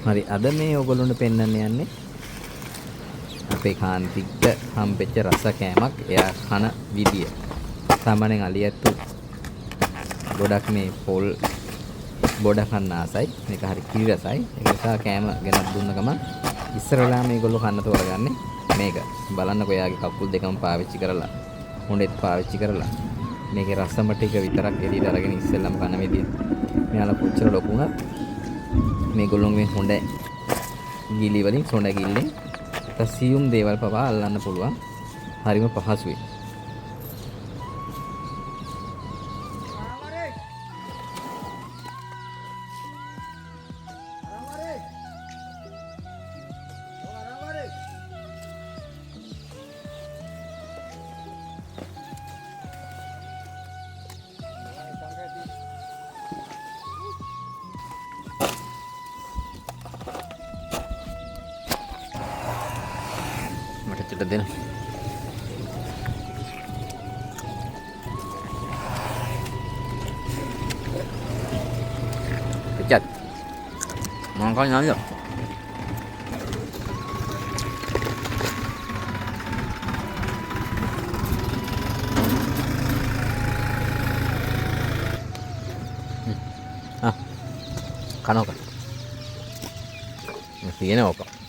හරි අද මේ ඔයගොල්ලන්ට පෙන්වන්න යන්නේ අපේ කාන්තික්ට හම්බෙච්ච රස කෑමක්. එයා කන විදිය. සාමාන්‍යයෙන් අලියැත්තු ගොඩක් මේ පොල් බොඩ කන්න ආසයි. මේක හරි කිරි රසයි. ඒ නිසා කෑම ගෙනත් දුන්න ගමන් ඉස්සරලා මේගොල්ලෝ කන්න තෝරගන්නේ මේක. බලන්නකො එයාගේ කකුල් දෙකම පාවිච්චි කරලා හොඬෙත් පාවිච්චි කරලා මේකේ රසම ටික විතරක් එළියට අරගෙන ඉස්සෙල්ලම කන විදිය. මෙයාලා කොච්චර ලොකු වුණත් මේගොල්ලෝගේ හොඬ ගිලි වලින් සොඬ ගිල්ලෙන් සියුම් දේවල් පවා අල්ලන්න පුළුවන්. හරිම පහසුයි. මට චුට්ටක් දෙන්න. Pecat. Makanya aja. Ah, kan oka. Mesti ini oka.